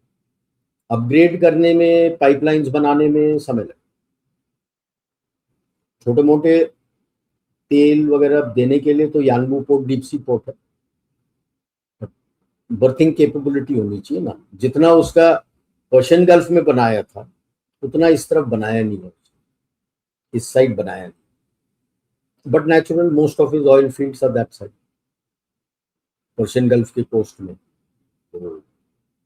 अपग्रेड करने में, पाइपलाइंस बनाने में समय लगे। छोटे मोटे तेल वगैरह देने के लिए तो Yanbu port deep sea port है, बर्थिंग कैपेबिलिटी होनी चाहिए ना। जितना उसका पर्शियन गल्फ में बनाया था उतना इस तरफ बनाया नहीं है, इस साइड बनाया नहीं। But natural most of his oil fields are that side, Persian Gulf के कोस्ट में, तो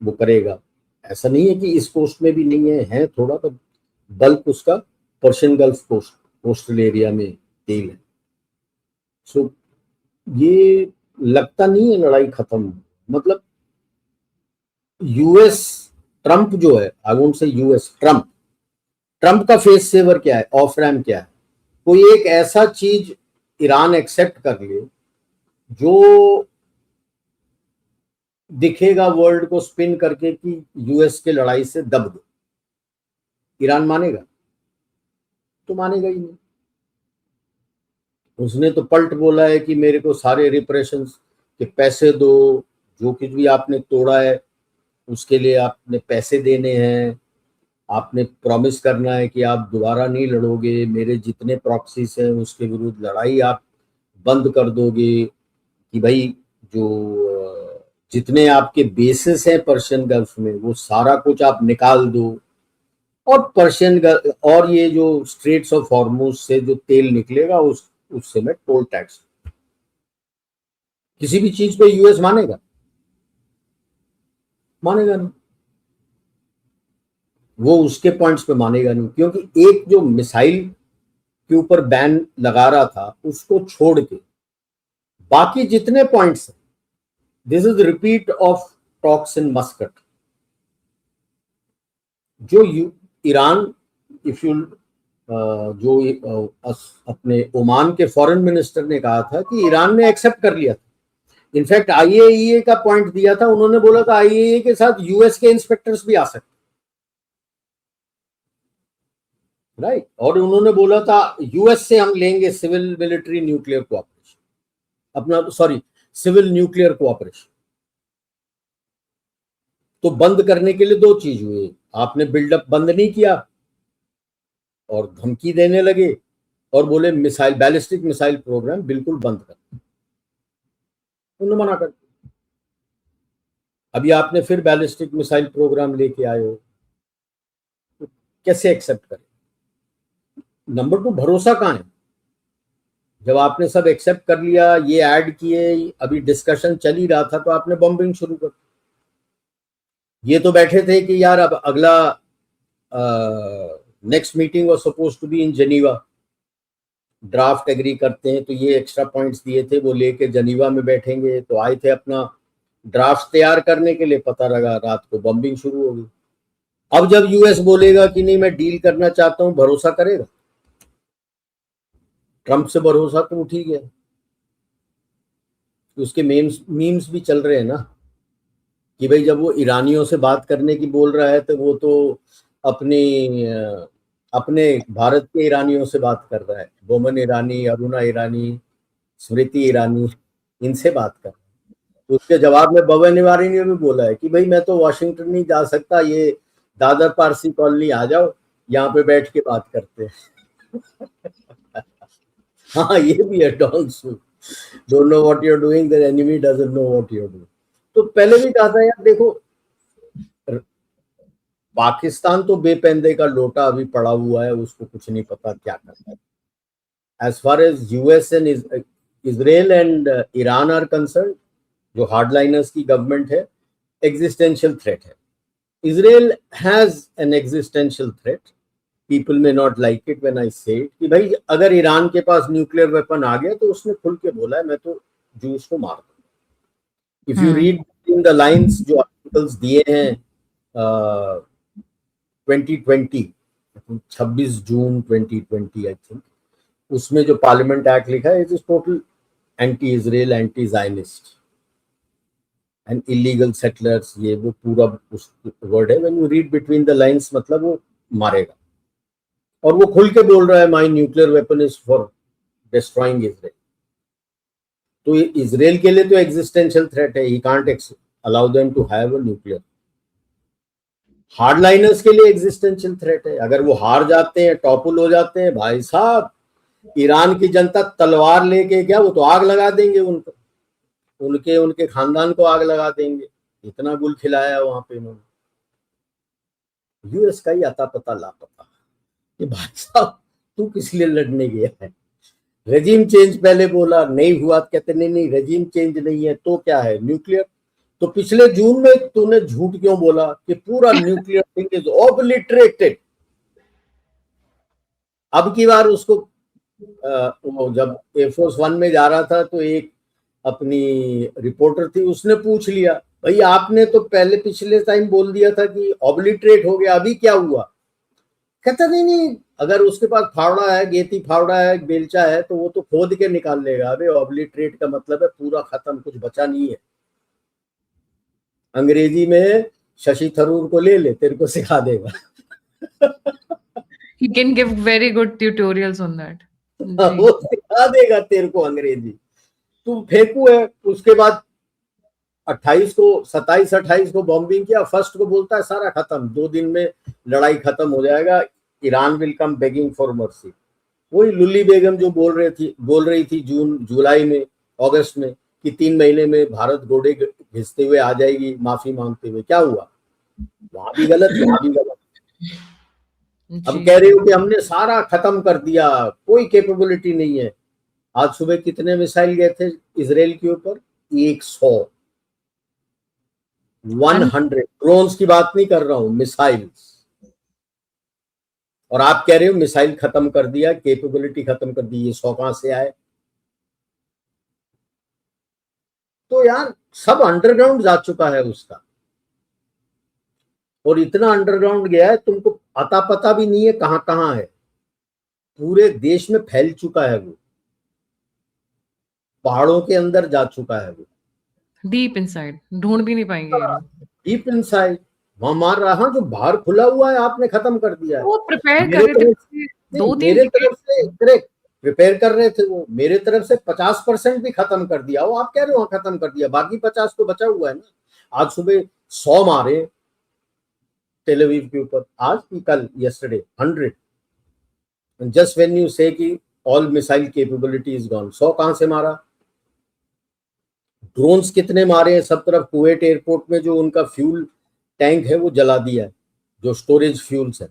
वो करेगा। ऐसा नहीं है कि इस कोस्ट में भी नहीं है थोड़ा, तो बल्क उसका Persian Gulf coast, coastal area में तेल है। सो ये लगता नहीं है लड़ाई खत्म। मतलब यूएस, ट्रंप जो है, I won't say US, Trump, Trump का फेस सेवर क्या है, ऑफ रैम्प क्या है? कोई एक ऐसा चीज ईरान एक्सेप्ट कर ले जो दिखेगा वर्ल्ड को स्पिन करके कि यूएस के लड़ाई से दब दो, ईरान मानेगा? तो मानेगा ही नहीं। उसने तो पलट बोला है कि मेरे को सारे रिप्रेशन के पैसे दो, जो कुछ भी आपने तोड़ा है उसके लिए आपने पैसे देने हैं, आपने प्रॉमिस करना है कि आप दोबारा नहीं लड़ोगे, मेरे जितने प्रॉक्सीज हैं उसके विरुद्ध लड़ाई आप बंद कर दोगे, कि भाई जो जितने आपके बेसिस हैं पर्शियन गल्फ में वो सारा कुछ आप निकाल दो, और पर्शियन गल्फ और ये जो स्ट्रेट्स ऑफ हॉर्मुज से जो तेल निकलेगा उससे मैं टोल टैक्स। किसी भी चीज पे यूएस मानेगा? मानेगा नहीं। वो उसके पॉइंट्स पे मानेगा नहीं, क्योंकि एक जो मिसाइल के ऊपर बैन लगा रहा था उसको छोड़ के बाकी जितने पॉइंट्स हैं, this is repeat of talks in Muscat. जो ईरान, इफ यू जो अपने ओमान के फॉरेन मिनिस्टर ने कहा था कि ईरान ने एक्सेप्ट कर लिया था। इनफैक्ट आईएईए का पॉइंट दिया था, उन्होंने बोला था आईएईए के साथ यूएस के इंस्पेक्टर्स भी आ सकते, राइट। और उन्होंने बोला था यूएस से हम लेंगे सिविल मिलिट्री न्यूक्लियर कोऑपरेशन, अपना सॉरी सिविल न्यूक्लियर कोऑपरेशन। तो बंद करने के लिए दो चीज हुए, आपने बिल्डअप बंद नहीं किया और धमकी देने लगे और बोले मिसाइल, बैलिस्टिक मिसाइल प्रोग्राम बिल्कुल बंद कर, उन्होंने मना कर दिया। अभी आपने फिर बैलिस्टिक मिसाइल प्रोग्राम लेके आए हो, तो कैसे एक्सेप्ट करें? नंबर 2, भरोसा कहां है? जब आपने सब एक्सेप्ट कर लिया, ये ऐड किए, अभी डिस्कशन चल ही रहा था तो आपने बॉम्बिंग शुरू कर। ये तो बैठे थे कि यार अब अगला next meeting was suppose to be in Geneva, draft agree करते हैं, तो ये एक्स्ट्रा पॉइंट्स दिए थे वो लेके जेनीवा में बैठेंगे, तो आए थे अपना ड्राफ्ट तैयार करने के लिए, पता लगा रात को बॉम्बिंग शुरू हो गई। अब जब यूएस बोलेगा कि नहीं मैं डील करना चाहता हूं, भरोसा करेगा? ट्रंप से भरोसा तो उठ ही गया। उसके मीम्स भी चल रहे हैं ना कि भाई जब वो ईरानियों से बात करने की बोल रहा है तो वो तो अपने भारत के ईरानियों से बात कर रहा है। बोमन ईरानी, अरुणा ईरानी, स्मृति ईरानी, इनसे बात कर रहा है। तो उसके जवाब में भवन ईरानी ने भी बोला है कि भाई मैं तो वॉशिंगटन नहीं जा सकता, ये दादर पारसी कॉलोनी आ जाओ, यहाँ पे बैठ के बात करते हैं। हाँ, ये भी है, don't don't know what you are doing, the enemy doesn't know what you are doing. तो पहले भी कहा था यार, देखो पाकिस्तान तो बेपैंदे का लोटा अभी पड़ा हुआ है, उसको कुछ नहीं पता क्या करना है। As far as US and Israel and Iran are concern, जो हार्डलाइनर्स की गवर्नमेंट है, एग्जिस्टेंशियल थ्रेट है। Israel has an existential threat, people may not like it when I say it, कि भाई अगर ईरान के पास न्यूक्लियर वेपन आ गया तो उसने खुल के बोला है मैं तो जूस को मार दूंगा। If you read in the lines जो आर्टिकल्स दिए हैं 2020, 26 जून 2020 आई थिंक, उसमें जो पार्लियामेंट एक्ट लिखा है, it is total anti Israel, anti Zionist and illegal settlers, ये वो पूरा उस वर्ड है। When you read between the lines, मतलब वो मारेगा। और वो खुल के बोल रहा है my nuclear weapon is for destroying Israel. तो इजराइल के लिए तो एग्जिस्टेंशियल थ्रेट है, he can't allow them to have a nuclear. Hardliners के लिए एग्जिस्टेंशियल थ्रेट है, अगर वो हार जाते हैं, टॉपल हो जाते हैं, भाई साहब ईरान की जनता तलवार लेके क्या, वो तो आग लगा देंगे उनको, उनके खानदान को आग लगा देंगे। इतना गुल खिलाया वहां पे इन्होंने। यूएस का ही आता पता लापता कि भाई साहब तू किस लिए लड़ने गया है? रेजिम चेंज पहले बोला, नहीं हुआ, कहते नहीं नहीं रेजिम चेंज नहीं है तो क्या है, न्यूक्लियर। तो पिछले जून में तूने झूठ क्यों बोला कि पूरा न्यूक्लियर थिंग इज ऑब्लिटरेटेड? अब की बार उसको वो जब एयरफोर्स 1 में जा रहा था तो एक अपनी रिपोर्टर थी, उसने पूछ लिया भाई आपने तो पहले पिछले टाइम बोल दिया था कि ऑब्लिटरेट हो गया, अभी क्या हुआ? कहता नहीं नहीं, अगर उसके पास फावड़ा है, गेती फावड़ा है, बेलचा है, तो वो तो खोद के निकाल लेगा। अबे ऑब्लिटरेट का मतलब है पूरा खत्म, कुछ बचा नहीं है। अंग्रेजी में शशि थरूर को ले तेरे को सिखा देगा। He can give very good tutorials on that. वो सिखा देगा तेरे को अंग्रेजी। तू फेंकू है, उसके बाद 27-28 को बॉम्बिंग किया, फर्स्ट को बोलता है सारा खत्म, 2 दिन में लड़ाई खत्म हो जाएगा, Iran will come begging for mercy. वही लुल्ली बेगम जो बोल रही थी जुलाई में, अगस्त में, कि 3 महीने में भारत घोड़े घिसते हुए आ जाएगी माफी मांगते हुए, क्या हुआ? वहां भी गलत, यहाँ भी गलत। अब कह रहे हो कि हमने सारा खत्म कर दिया, कोई कैपेबिलिटी नहीं है। आज सुबह कितने मिसाइल गए थे इजराइल के ऊपर? 100 ड्रोन्स की बात नहीं कर रहा हूं, मिसाइल्स। और आप कह रहे हो मिसाइल खत्म कर दिया, कैपेबिलिटी खत्म कर दी, ये 100 कहां से आए? तो यार सब अंडरग्राउंड जा चुका है उसका, और इतना अंडरग्राउंड गया है तुमको अता पता भी नहीं है कहां कहां है। पूरे देश में फैल चुका है वो, पहाड़ों के अंदर जा चुका है वो, डीप इनसाइड, ढूंढ भी नहीं पाएंगे ये लोग। डीप इनसाइड वहां मार रहा, जो बाहर खुला हुआ है आपने खत्म कर दिया है। वो प्रिपेयर कर मेरे रहे थे तरफ मेरे तरफ से करेक्ट प्रिपेयर कर रहे थे, वो मेरे तरफ से 50% भी खत्म कर दिया। वो आप कह रहे हो वहां खत्म कर दिया, बाकी 50 तो बचा हुआ है ना। आज सुबह 100 मारे टेल अवीव के ऊपर, आज की कल यस्टरडे 100, जस्ट व्हेन यू से कि all missile capability is gone. 100 कहां से मारा? ड्रोन्स कितने मारे हैं सब तरफ। कुवैत एयरपोर्ट में जो उनका फ्यूल टैंक है वो जला दिया है, जो स्टोरेज फ्यूल्स है।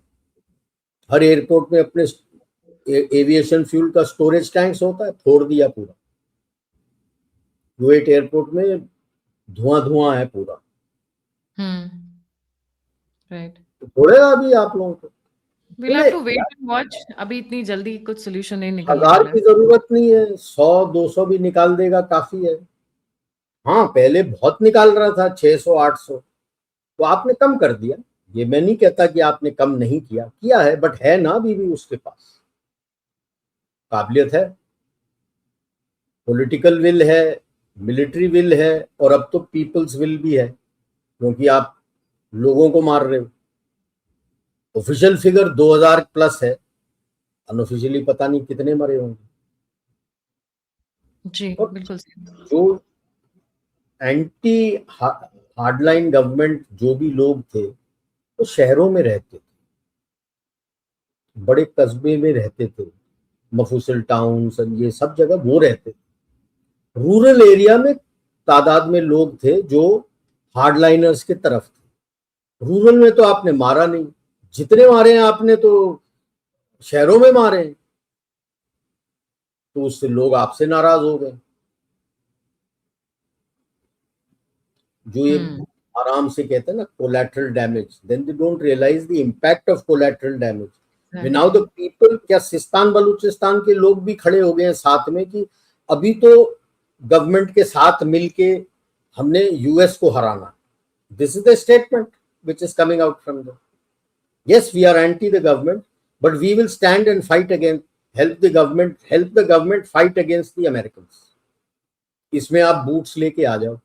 हर एयरपोर्ट में अपने एविएशन फ्यूल का स्टोरेज टैंक्स होता है, फोड़ दिया पूरा। कुवैत एयरपोर्ट में धुआं है पूरा। राइट, फोड़ेगा अभी आप लोगों को। we'll have to wait and watch। अभी इतनी जल्दी कुछ सोल्यूशन नहीं निकलने 1000 वाला की है। जरूरत नहीं है, 100-200 भी निकाल देगा काफी है। हाँ पहले बहुत निकाल रहा था, 600-800, तो आपने कम कर दिया, ये मैं नहीं कहता कि आपने कम नहीं किया, किया है, बट है ना अभी भी उसके पास काबिलियत है, पॉलिटिकल विल है, मिलिट्री विल है, और अब तो पीपल्स विल भी है, क्योंकि आप लोगों को मार रहे हो। ऑफिशियल फिगर 2000 प्लस है, अनऑफिशियली पता नहीं कितने मरे होंगे। जी और बिल्कुल सही। जो एंटी हार्डलाइन गवर्नमेंट जो भी लोग थे वो शहरों में रहते थे, बड़े कस्बे में रहते थे, मफूसल टाउन्स, ये सब जगह वो रहते थे। रूरल एरिया में तादाद में लोग थे जो हार्डलाइनर्स के तरफ थे। रूरल में तो आपने मारा नहीं, जितने मारे हैं आपने तो शहरों में मारे हैं, तो उससे लोग आपसे नाराज हो गए। जो ये आराम से कहते हैं ना collateral damage, then they don't realise the impact of collateral damage. Now the people, क्या सिस्तान बलूचिस्तान के लोग भी खड़े हो गए हैं साथ में कि अभी तो गवर्नमेंट के साथ मिलके हमने यूएस को हराना। This is the statement which is coming out from them. Yes, we are anti the government, but we will stand and fight against, help the government fight against the Americans. इसमें आप boots लेके आ जाओ।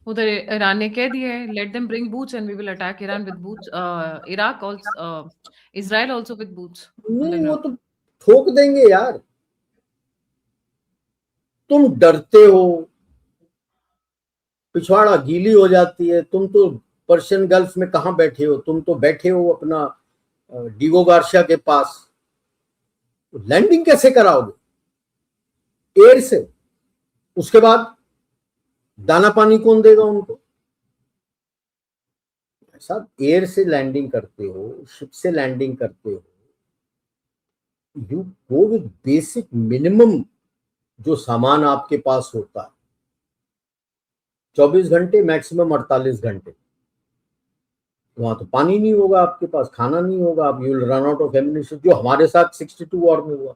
उधर Iran ने कह दिया है, let them bring boots and we will attack Iran with boots, Iraq also, Israel also with boots on the नहीं, वो ग्राउंड। तो ठोक देंगे यार। तुम डरते हो, पिछवाड़ा गीली हो जाती है। तुम तो पर्शियन गल्फ में कहाँ बैठे हो, तुम तो बैठे हो अपना डिगो गार्शिया के पास। लैंडिंग कैसे कराओगे एयर से? उसके बाद दाना पानी कौन देगा उनको? साहब, एयर से लैंडिंग करते हो, शिप से लैंडिंग करते हो, you go with basic minimum जो सामान आपके पास होता है। 24 घंटे मैक्सिमम 48 घंटे वहां तो पानी नहीं होगा आपके पास, खाना नहीं होगा, आप you will run out of ammunition. जो हमारे साथ 62 वॉर में हुआ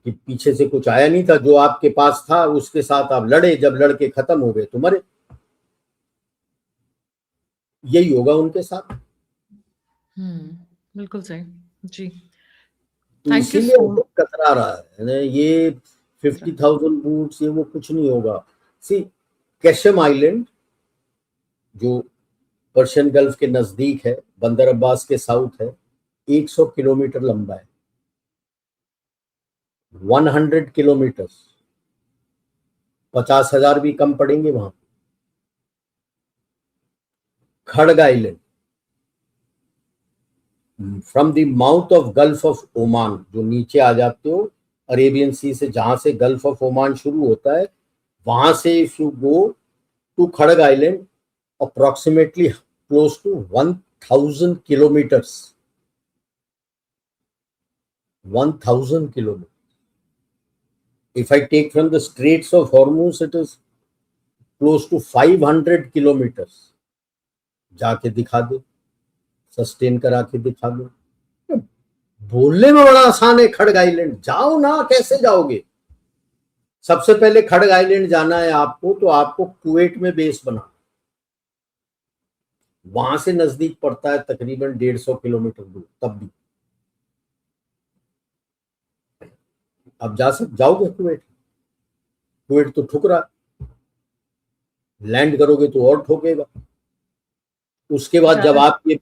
कि पीछे से कुछ आया नहीं था, जो आपके पास था उसके साथ आप लड़े, जब लड़के खत्म हो गए तो मरे। यही होगा उनके साथ। बिल्कुल सही। जी, तो थैंक यू इसीलिए सो वो कतरा रहा है ना, ये 50,000 बूट्स, ये वो कुछ नहीं होगा। सी, कैशम आइलैंड जो पर्शियन गल्फ के नजदीक है, बंदर अब्बास के साउथ है, 100 किलोमीटर लंबा है। 100 किलोमीटर, 50,000 भी कम पड़ेंगे वहां। Kharg island, from the mouth of Gulf of Oman, जो नीचे आ जाते हो अरेबियन सी से, जहां से गल्फ ऑफ ओमान शुरू होता है, वहां से if you go to Kharg island, approximately close to 1000 kilometres. 1000 kilometers. If I take from the Straits of Hormuz, it is close to 500 kilometers. जाके दिखा दो, सस्टेन करा के दिखा दो। बोलने में बड़ा आसान है खड़ग आइलैंड, जाओ ना, कैसे जाओगे? सबसे पहले खड़ग आइलैंड जाना है आपको, तो आपको कुवैत में बेस बना, वहां से नजदीक पड़ता है तकरीबन 150 किलोमीटर दूर। तब भी अब जाओगे कुवैत? कुवैत तो ठुक रहा, लैंड करोगे तो और ठोकेगा। उसके बाद जब आप ये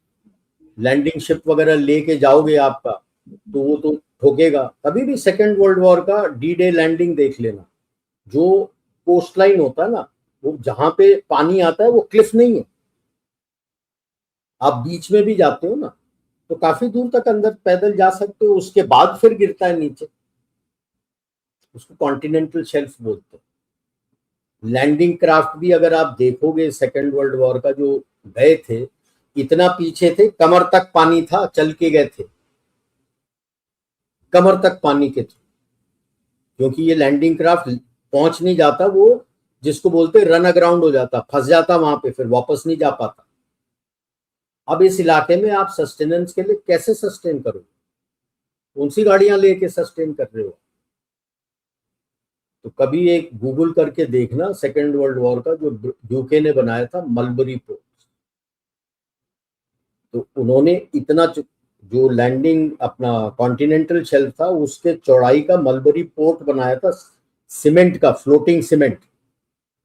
लैंडिंग शिप वगैरह लेके जाओगे आपका, तो वो तो ठोकेगा। कभी भी सेकेंड वर्ल्ड वॉर का डी डे लैंडिंग देख लेना, जो कोस्ट लाइन होता है ना, वो जहां पे पानी आता है वो क्लिफ नहीं है, आप बीच में भी जाते हो ना, तो काफी दूर तक अंदर पैदल जा सकते हो, उसके बाद फिर गिरता है नीचे। उसको कॉन्टिनेंटल शेल्फ बोलते हैं। लैंडिंग क्राफ्ट भी अगर आप देखोगे सेकेंड वर्ल्ड वॉर का, जो गए थे इतना पीछे थे, कमर तक पानी था, चल के गए थे, कमर तक पानी के थे, क्योंकि ये लैंडिंग क्राफ्ट पहुंच नहीं जाता, वो जिसको बोलते रन अग्राउंड हो जाता, फंस जाता वहां पे, फिर वापस नहीं जा पाता। अब इस इलाके में आप सस्टेनेंस के लिए कैसे सस्टेन करोगे? कौन सी गाड़ियां लेके सस्टेन कर रहे हो? तो कभी एक गूगल करके देखना, सेकेंड वर्ल्ड वॉर का जो यूके ने बनाया था, मलबरी पोर्ट, तो उन्होंने इतना जो लैंडिंग अपना कॉन्टिनेंटल शेल्फ था उसके चौड़ाई का मलबरी पोर्ट बनाया था सीमेंट का, floating cement.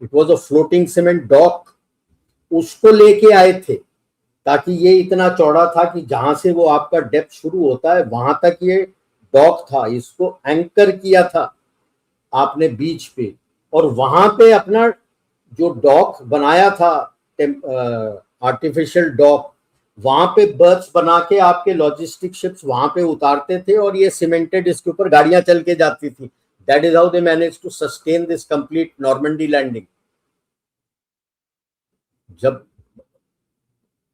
It was a floating cement dock, उसको लेके आए थे ताकि ये इतना चौड़ा था कि जहां से वो आपका डेप्थ शुरू होता है वहां तक ये डॉक था। इसको एंकर किया था आपने बीच पे, और वहां पे अपना जो डॉक बनाया था आर्टिफिशियल डॉक, वहां पे बर्थ बना के आपके लॉजिस्टिक शिप्स वहां पे उतारते थे और ये सीमेंटेड इसके ऊपर गाड़ियां चल के जाती थी। That is how they manage to sustain this complete Normandy landing. जब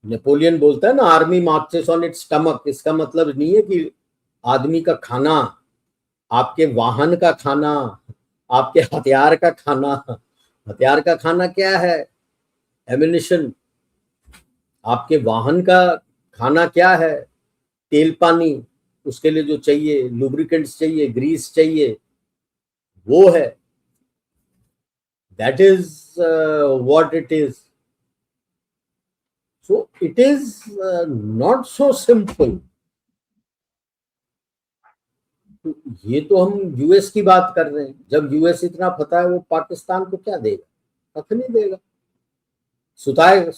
नेपोलियन बोलता है ना army marches on its stomach, इसका मतलब नहीं है कि आदमी का खाना, आपके वाहन का खाना, आपके हथियार का खाना। हथियार का खाना क्या है? एमिनिशन। आपके वाहन का खाना क्या है? तेल पानी, उसके लिए जो चाहिए, लुब्रिकेंट्स चाहिए, ग्रीस चाहिए, वो है। That is what it is. So it is not so simple. ये तो हम यूएस की बात कर रहे हैं। जब यूएस इतना फता है वो पाकिस्तान को क्या देगा? कख नहीं देगा। सुताएगा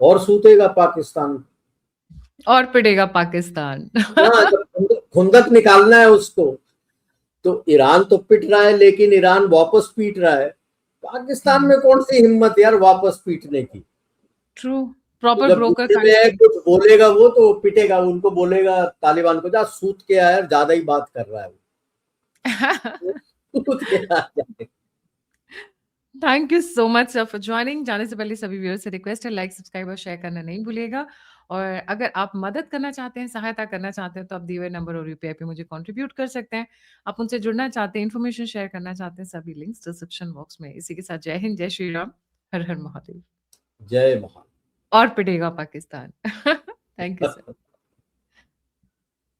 और सूतेगा पाकिस्तान। और पिटेगा पाकिस्तान। हाँ, जब खुंदक निकालना है उसको, तो ईरान तो पिट रहा है लेकिन ईरान वापस पीट रहा है। पाकिस्तान में कौन सी हिम्मत यार वापस पीटने की? ट्रू, तो प्रॉपर जब ब्रोकर गुस्से में है कंट्री। कुछ बोलेगा वो तो पिटेगा, उनको बोलेगा तालिबान को जा सूत के आया, ज्यादा ही बात कर रहा है वो। सूत के आ जाए। Thank you so much for joining. जाने से पहले सभी व्यूअर्स से रिक्वेस्ट है, लाइक सब्सक्राइब और शेयर करना नहीं भूलिएगा। और अगर आप मदद करना चाहते हैं, सहायता करना चाहते हैं, तो आप दिए हुए नंबर और यूपीआई पे मुझे कंट्रीब्यूट कर सकते हैं। आप उनसे जुड़ना चाहते हैं, इन्फॉर्मेशन शेयर करना चाहते हैं, सभी लिंक्स डिस्क्रिप्शन बॉक्स में। इसी के साथ जय हिंद, जय श्री राम, हर हर महादेव। जय महान। और पिटेगा पाकिस्तान। Thank you sir.